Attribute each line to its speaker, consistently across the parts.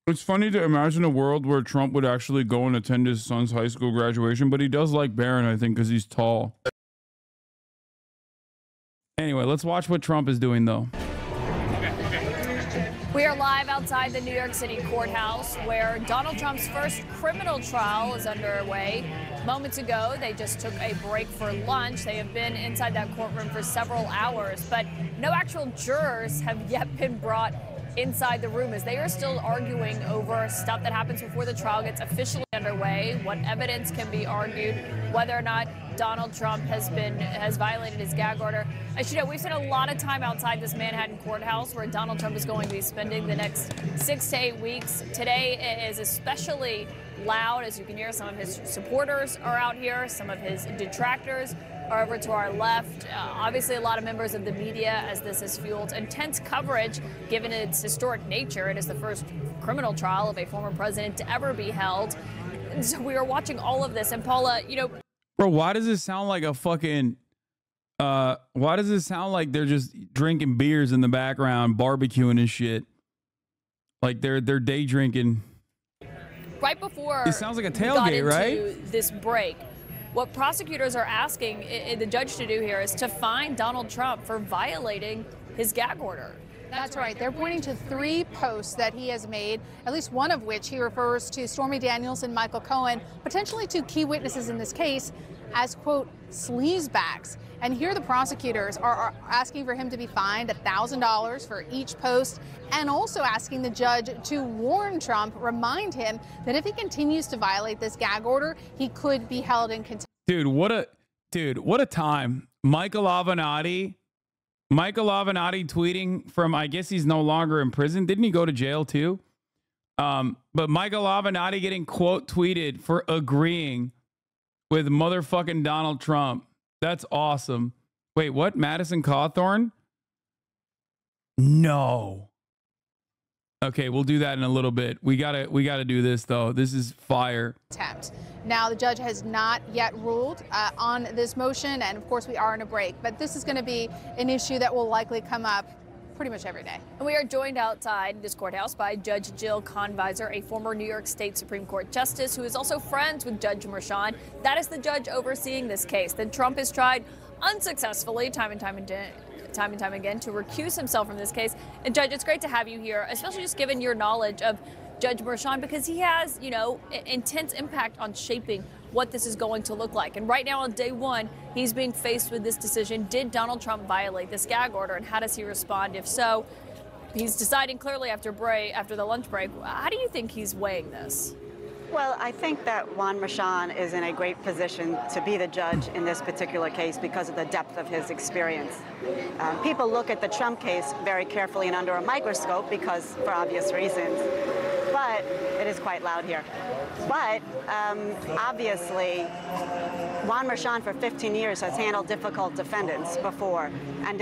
Speaker 1: It's funny to imagine a world where Trump would actually go and attend his son's high school graduation, but he does like Barron, I think, because he's tall. Anyway, let's watch what Trump is doing, though.
Speaker 2: We are live outside the New York City courthouse where Donald Trump's first criminal trial is underway. Moments ago, they just took a break for lunch. They have been inside that courtroom for several hours, but no actual jurors have yet been brought inside the room as they are still arguing over stuff that happens before the trial gets officially underway, what evidence can be argued, whether or not Donald Trump has violated his gag order. As you know, we've spent a lot of time outside this Manhattan courthouse where Donald Trump is going to be spending the next 6 to 8 weeks. Today is especially loud. As you can hear, some of his supporters are out here, some of his detractors are over to our left. Obviously, a lot of members of the media, as this has fueled intense coverage, given its historic nature. It is the first criminal trial of a former president to ever be held. And so we are watching all of this. And Paula, you know,
Speaker 1: bro, why does it sound like a fucking? Why does it sound like they're just drinking beers in the background, barbecuing and shit? Like they're day drinking.
Speaker 2: Right before
Speaker 1: it sounds like a tailgate,
Speaker 2: we got into
Speaker 1: right?
Speaker 2: This break. What prosecutors are asking the judge to do here is to fine Donald Trump for violating his gag order.
Speaker 3: That's right. They're pointing to 3 posts that he has made, at least one of which he refers to Stormy Daniels and Michael Cohen, potentially 2 key witnesses in this case, as, quote, sleazebags. And here the prosecutors are asking for him to be fined $1,000 for each post, and also asking the judge to warn Trump, remind him that if he continues to violate this gag order, he could be held in contempt.
Speaker 1: Dude, what a time. Michael Avenatti tweeting from, I guess he's no longer in prison. Didn't he go to jail too? But Michael Avenatti getting quote tweeted for agreeing with motherfucking Donald Trump. That's awesome. Wait, what? Madison Cawthorn? No. Okay, we'll do that in a little bit. We gotta do this though. This is fire.
Speaker 3: Now, the judge has not yet ruled on this motion, and of course we are in a break, but this is going to be an issue that will likely come up pretty much every day.
Speaker 2: And we are joined outside this courthouse by Judge Jill Konviser, a former New York State Supreme Court justice who is also friends with Judge Merchan. That is the judge overseeing this case. Then Trump has tried unsuccessfully time and time again to recuse himself from this case. And Judge, it's great to have you here, especially just given your knowledge of Judge Merchan, because he has, you know, intense impact on shaping what this is going to look like. And right now on day 1, he's being faced with this decision. Did Donald Trump violate this gag order, and how does he respond? If so, he's deciding clearly after the lunch break. How do you think he's weighing this?
Speaker 4: Well, I think that Juan Merchan is in a great position to be the judge in this particular case because of the depth of his experience. People look at the Trump case very carefully and under a microscope because, for obvious reasons, but it is quite loud here. But obviously, Juan Merchan for 15 years has handled difficult defendants before and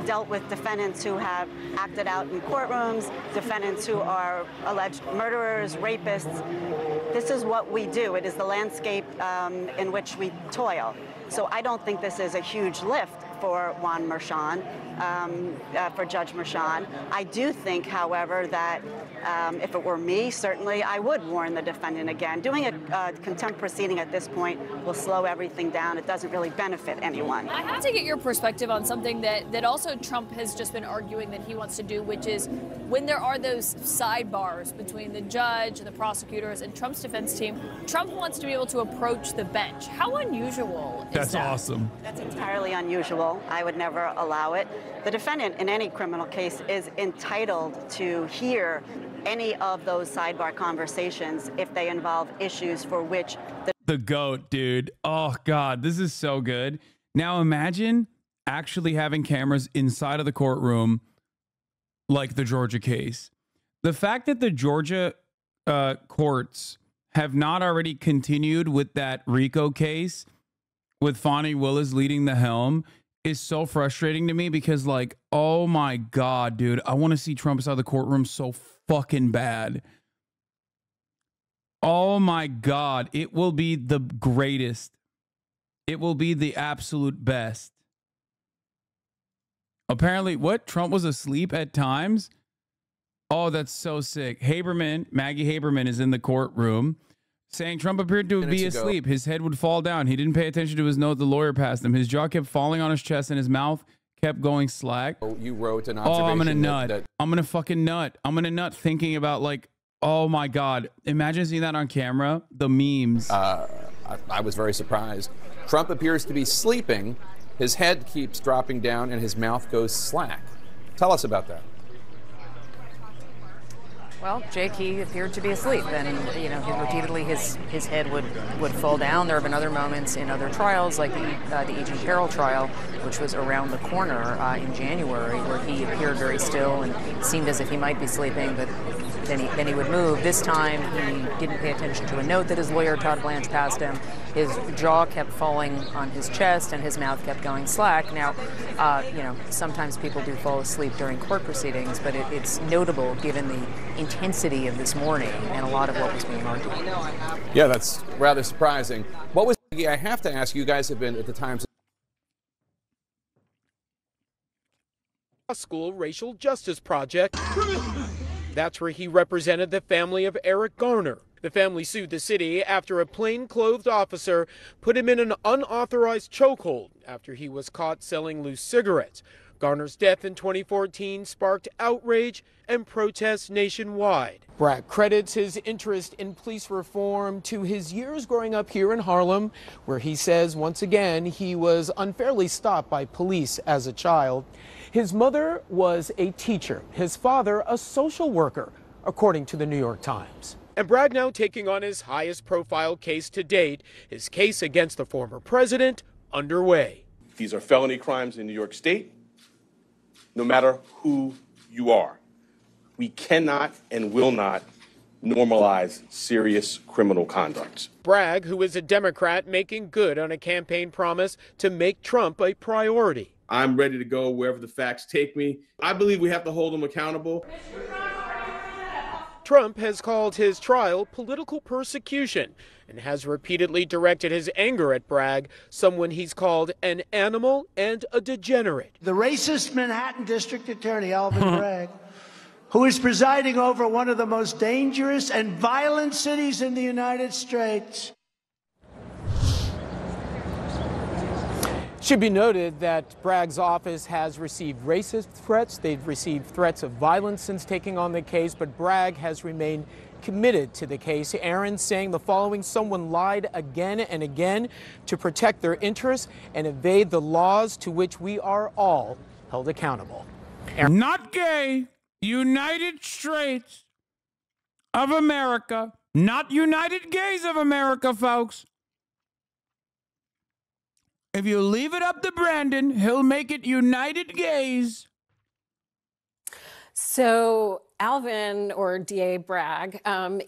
Speaker 4: dealt with defendants who have acted out in courtrooms, defendants who are alleged murderers, rapists. This is what we do. It is the landscape in which we toil. So I don't think this is a huge lift for Juan Merchan, for Judge Merchan. I do think, however, that if it were me, certainly I would warn the defendant again. Doing a contempt proceeding at this point will slow everything down. It doesn't really benefit anyone.
Speaker 2: I have to get your perspective on something that also Trump has just been arguing that he wants to do, which is when there are those sidebars between the judge and the prosecutors and Trump's defense team, Trump wants to be able to approach the bench. How unusual is that?
Speaker 1: That's awesome.
Speaker 4: That's entirely unusual. I would never allow it. The defendant in any criminal case is entitled to hear any of those sidebar conversations if they involve issues for which
Speaker 1: the GOAT, dude. Oh God, this is so good. Now imagine actually having cameras inside of the courtroom like the Georgia case. The fact that the Georgia courts have not already continued with that RICO case with Fani Willis leading the helm is so frustrating to me because, like, oh my God, dude, I want to see Trump inside the courtroom so fucking bad. Oh my God, it will be the greatest. It will be the absolute best. Apparently, what? Trump was asleep at times? Oh, that's so sick. Maggie Haberman is in the courtroom saying Trump appeared to be asleep. His head would fall down. He didn't pay attention to his note the lawyer passed him. His jaw kept falling on his chest and his mouth kept going slack.
Speaker 5: You wrote an observation.
Speaker 1: Oh, I'm gonna nut. I'm gonna fucking nut. I'm gonna nut thinking about, like, oh my God. Imagine seeing that on camera. The memes.
Speaker 5: I was very surprised. Trump appears to be sleeping. His head keeps dropping down and his mouth goes slack. Tell us about that.
Speaker 6: Well, Jake, he appeared to be asleep, and repeatedly his head would fall down. There have been other moments in other trials, like the Agent Carroll trial, which was around the corner in January, where he appeared very still and seemed as if he might be sleeping, but then he would move. This time, he didn't pay attention to a note that his lawyer, Todd Blanche, passed him. His jaw kept falling on his chest, and his mouth kept going slack. Now, sometimes people do fall asleep during court proceedings, but it's notable given the intensity of this morning and a lot of what was being argued.
Speaker 5: Yeah, that's rather surprising. I have to ask, you guys have been at the Times
Speaker 7: School Racial Justice Project. That's where he represented the family of Eric Garner. The family sued the city after a plainclothed officer put him in an unauthorized chokehold after he was caught selling loose cigarettes. Garner's death in 2014 sparked outrage and protests nationwide. Bragg credits his interest in police reform to his years growing up here in Harlem, where he says once again he was unfairly stopped by police as a child. His mother was a teacher, his father a social worker, according to the New York Times. And Bragg now taking on his highest profile case to date, his case against the former president underway.
Speaker 8: These are felony crimes in New York State, no matter who you are. We cannot and will not normalize serious criminal conduct.
Speaker 7: Bragg, who is a Democrat, making good on a campaign promise to make Trump a priority.
Speaker 8: I'm ready to go wherever the facts take me. I believe we have to hold him accountable.
Speaker 7: Trump has called his trial political persecution and has repeatedly directed his anger at Bragg, someone he's called an animal and a degenerate.
Speaker 9: The racist Manhattan District Attorney, Alvin Bragg, who is presiding over one of the most dangerous and violent cities in the United States.
Speaker 7: Should be noted that Bragg's office has received racist threats. They've received threats of violence since taking on the case, but Bragg has remained committed to the case. Aaron saying the following: someone lied again and again to protect their interests and evade the laws to which we are all held accountable.
Speaker 1: Aaron. Not gay. United Straights of America. Not United Gays of America, folks. If you leave it up to Brandon, he'll make it United Gays.
Speaker 10: So Alvin, or DA Bragg,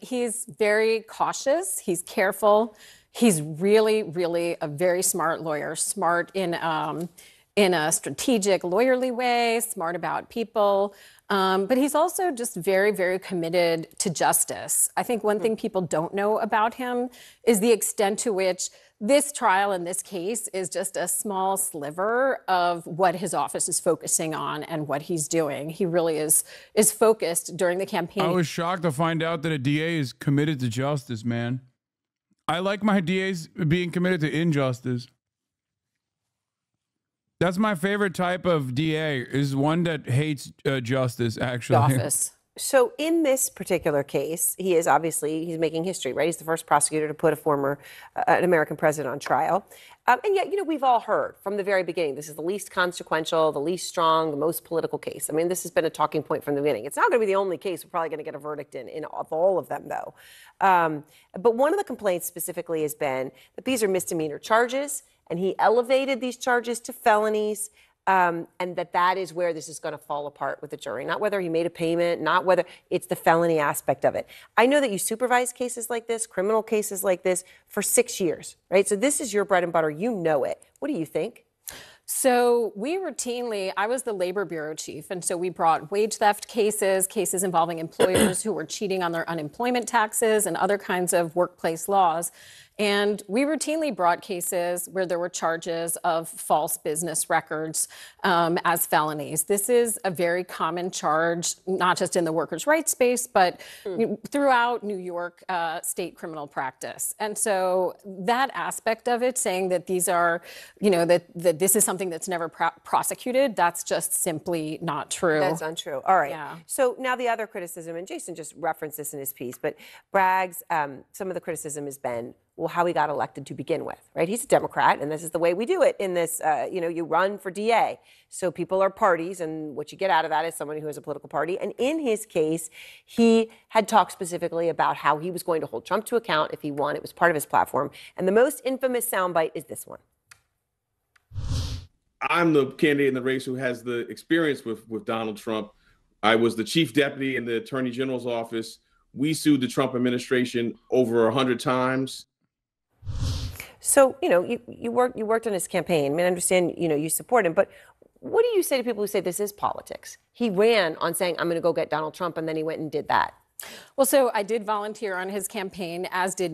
Speaker 10: he's very cautious. He's careful. He's really, really a very smart lawyer, smart in a strategic, lawyerly way, smart about people. But he's also just very, very committed to justice. I think one thing people don't know about him is the extent to which this trial in this case is just a small sliver of what his office is focusing on and what he's doing. He really is focused during the campaign.
Speaker 1: I was shocked to find out that a DA is committed to justice, man. I like my DAs being committed to injustice. That's my favorite type of DA, is one that hates justice, actually.
Speaker 10: Office.
Speaker 11: So in this particular case, he's making history, right? He's the first prosecutor to put an American president on trial. And yet, we've all heard from the very beginning, this is the least consequential, the least strong, the most political case. I mean, this has been a talking point from the beginning. It's not going to be the only case we're probably going to get a verdict in of all of them, though. But one of the complaints specifically has been that these are misdemeanor charges, and he elevated these charges to felonies. And that is where this is going to fall apart with the jury. Not whether he made a payment, not whether it's the felony aspect of it. I know that you supervise cases like this, criminal cases like this, for 6 years, right? So this is your bread and butter. You know it. What do you think?
Speaker 10: So we routinely, I was the labor bureau chief, and so we brought wage theft cases involving employers who were cheating on their unemployment taxes and other kinds of workplace laws. And we routinely brought cases where there were charges of false business records as felonies. This is a very common charge, not just in the workers' rights space, but throughout New York state criminal practice. And so that aspect of it, saying that these are, that this is something that's never prosecuted, that's just simply not true.
Speaker 11: That's untrue. All right.
Speaker 10: Yeah.
Speaker 11: So now the other criticism, and Jason just referenced this in his piece, but Bragg's, some of the criticism has been, well, how he got elected to begin with, right? He's a Democrat, and this is the way we do it in this, you run for DA. So people are parties, and what you get out of that is someone who has a political party. And in his case, he had talked specifically about how he was going to hold Trump to account if he won. It was part of his platform. And the most infamous soundbite is this one.
Speaker 8: I'm the candidate in the race who has the experience with Donald Trump. I was the chief deputy in the Attorney General's office. We sued the Trump administration over 100 times.
Speaker 11: So, you worked on his campaign. I mean, I understand, you support him, but what do you say to people who say this is politics? He ran on saying, I'm going to go get Donald Trump, and then he went and did that.
Speaker 10: Well, so I did volunteer on his campaign, as did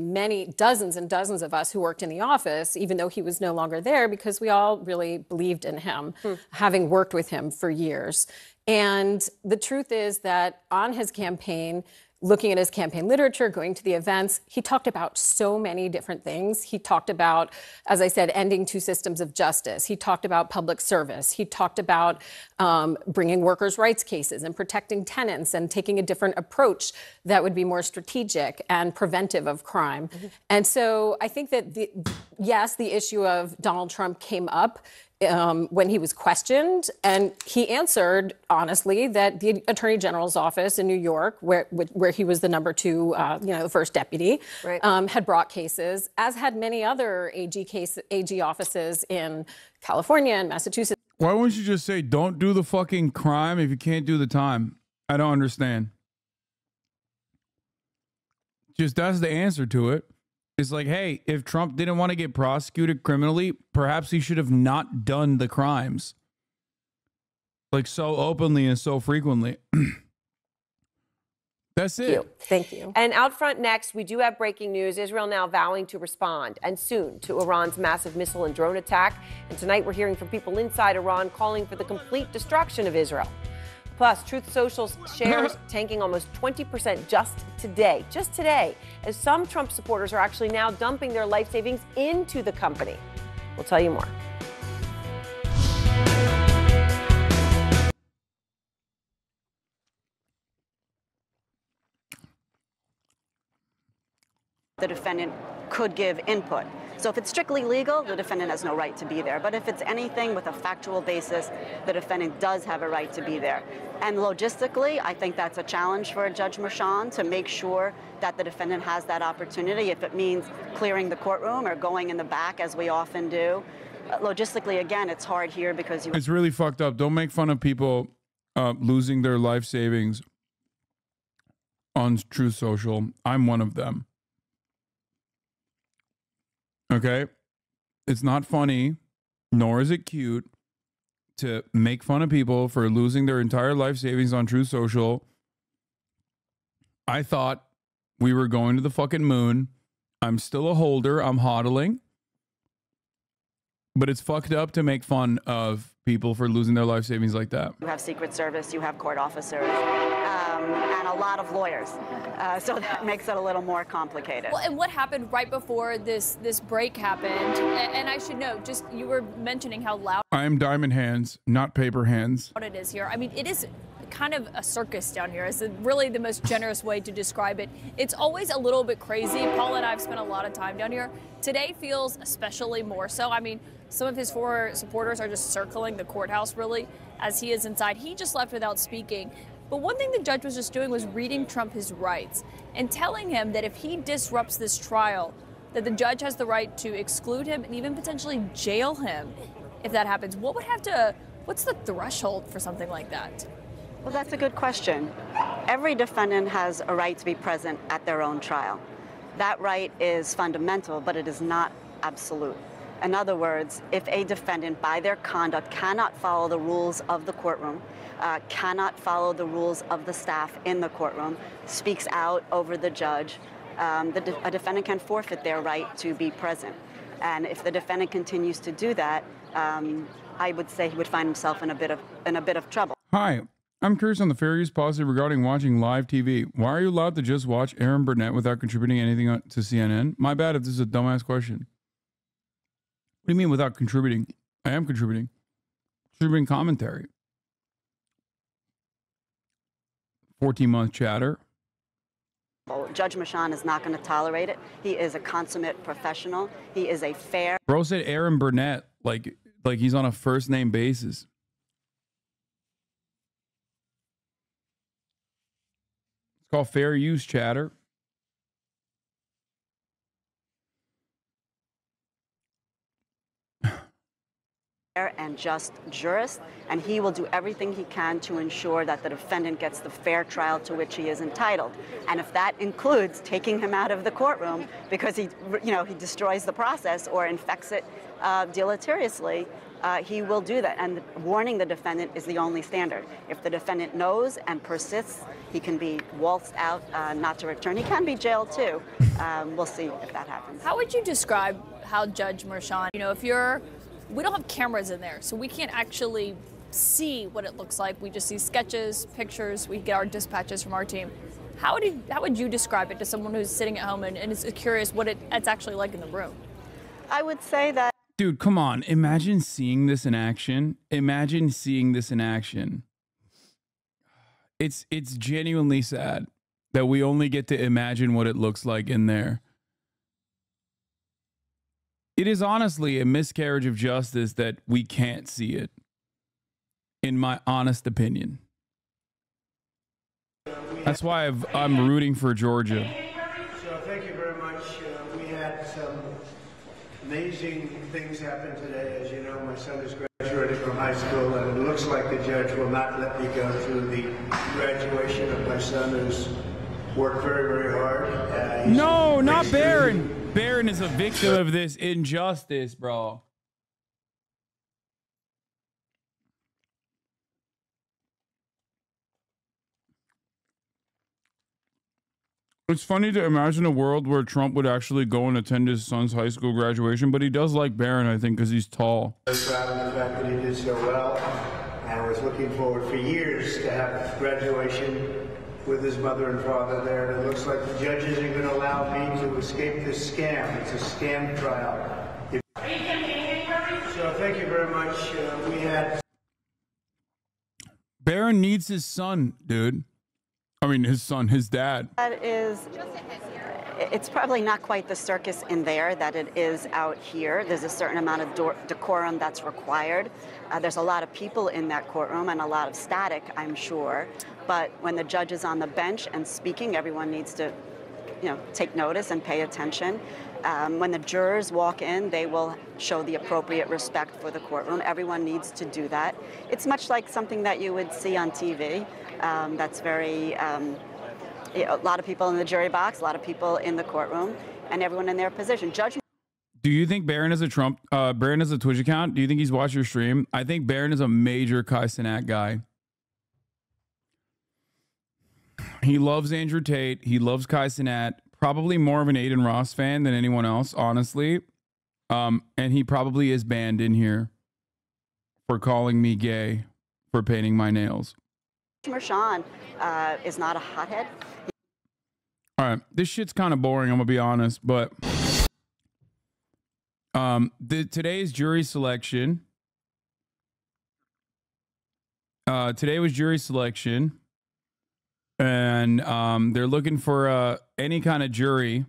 Speaker 10: dozens and dozens of us who worked in the office, even though he was no longer there, because we all really believed in him, having worked with him for years. And the truth is that on his campaign, looking at his campaign literature, going to the events, he talked about so many different things. He talked about, as I said, ending two systems of justice. He talked about public service. He talked about bringing workers' rights cases and protecting tenants and taking a different approach that would be more strategic and preventive of crime. And so I think that, yes, the issue of Donald Trump came up when he was questioned, and he answered honestly that the Attorney General's office in New York, where he was the number two, the first deputy, right, had brought cases, as had many other AG offices in California and Massachusetts.
Speaker 1: Why wouldn't you just say, don't do the fucking crime if you can't do the time? I don't understand. Just that's the answer to it. It's like, hey, if Trump didn't want to get prosecuted criminally, perhaps he should have not done the crimes. Like so openly and so frequently. That's it.
Speaker 11: Thank you. And out front next, we do have breaking news. Israel now vowing to respond, and soon, to Iran's massive missile and drone attack. And tonight we're hearing from people inside Iran calling for the complete destruction of Israel. Plus, Truth Social's shares tanking almost 20% just today, as some Trump supporters are actually now dumping their life savings into the company. We'll tell you more.
Speaker 4: The defendant could give input. So if it's strictly legal, the defendant has no right to be there. But if it's anything with a factual basis, the defendant does have a right to be there. And logistically, I think that's a challenge for Judge Merchan to make sure that the defendant has that opportunity, if it means clearing the courtroom or going in the back, as we often do. Logistically, again, it's hard here because you...
Speaker 1: It's really fucked up. Don't make fun of people losing their life savings on Truth Social. I'm one of them. Okay? It's not funny, nor is it cute to make fun of people for losing their entire life savings on Truth Social. I thought we were going to the fucking moon. I'm still a holder. I'm hodling. But it's fucked up to make fun of people for losing their life savings like that.
Speaker 4: You have Secret Service, you have court officers, and a lot of lawyers. So that makes it a little more complicated.
Speaker 2: Well, and what happened right before this break happened? And I should note, just you were mentioning how loud
Speaker 1: I am diamond hands, not paper hands.
Speaker 2: It is here. I mean, it is kind of a circus down here. It's really the most generous way to describe it. It's always a little bit crazy. Paul and I have spent a lot of time down here. Today feels especially more so. I mean, some of his former supporters are just circling the courthouse, really, as he is inside. He just left without speaking. But one thing the judge was just doing was reading Trump his rights and telling him that if he disrupts this trial, that the judge has the right to exclude him and even potentially jail him if that happens. What's the threshold for something like that?
Speaker 4: Well, that's a good question. Every defendant has a right to be present at their own trial. That right is fundamental, but it is not absolute. In other words, if a defendant, by their conduct, cannot follow the rules of the courtroom, cannot follow the rules of the staff in the courtroom, speaks out over the judge, a defendant can forfeit their right to be present. And if the defendant continues to do that, I would say he would find himself in a bit of trouble.
Speaker 1: Hi, I'm curious on the fair use policy regarding watching live TV. Why are you allowed to just watch Aaron Burnett without contributing anything to CNN? My bad if this is a dumbass question. What do you mean without contributing? I am contributing. Contributing commentary. 14-month chatter.
Speaker 4: Judge Merchan is not going to tolerate it. He is a consummate professional. He is a fair.
Speaker 1: Bro said Aaron Burnett like he's on a first name basis. It's called fair use chatter.
Speaker 4: And just jurist, and he will do everything he can to ensure that the defendant gets the fair trial to which he is entitled. And if that includes taking him out of the courtroom because he destroys the process or infects it deleteriously, he will do that. And warning the defendant is the only standard. If the defendant knows and persists, he can be waltzed out, not to return. He can be jailed too. We'll see if that happens.
Speaker 2: How would you describe how Judge Merchan, we don't have cameras in there, so we can't actually see what it looks like. We just see sketches, pictures, we get our dispatches from our team. How would you describe it to someone who's sitting at home and is curious what it's actually like in the room?
Speaker 4: I would say that...
Speaker 1: Dude, come on. Imagine seeing this in action. Imagine seeing this in action. It's genuinely sad that we only get to imagine what it looks like in there. It is honestly a miscarriage of justice that we can't see it, in my honest opinion. That's why I'm rooting for Georgia.
Speaker 9: So thank you very much. We had some amazing things happen today. As you know, my son is graduating from high school, and it looks like the judge will not let me go through the graduation of my son, who's worked very, very hard.
Speaker 1: No, not Barron. Barron is a victim of this injustice, bro. It's funny to imagine a world where Trump would actually go and attend his son's high school graduation, but he does like Barron, I think, because he's tall.
Speaker 9: I'm proud of the fact that he did so well, and I was looking forward for years to have graduation with his mother and father there, and it looks like the judge isn't going to allow me to escape this scam. It's a scam trial. So thank you very much. We had...
Speaker 1: Barron needs his son, dude. I mean, his son, his dad.
Speaker 4: That is... It's probably not quite the circus in there that it is out here. There's a certain amount of decorum that's required. There's a lot of people in that courtroom and a lot of static, I'm sure. But when the judge is on the bench and speaking, everyone needs to, take notice and pay attention. When the jurors walk in, they will show the appropriate respect for the courtroom. Everyone needs to do that. It's much like something that you would see on TV. That's very... a lot of people in the jury box, a lot of people in the courtroom, and everyone in their position.
Speaker 1: Do you think Barron is a Barron has a Twitch account? Do you think he's watched your stream? I think Barron is a major Kai Cenat guy. He loves Andrew Tate. He loves Kai Cenat. Probably more of an Aiden Ross fan than anyone else, honestly. And he probably is banned in here for calling me gay for painting my nails.
Speaker 4: Merchan is not a hothead.
Speaker 1: All right, this shit's kind of boring, I'm gonna be honest, but today's jury selection. Today was jury selection, and they're looking for any kind of jury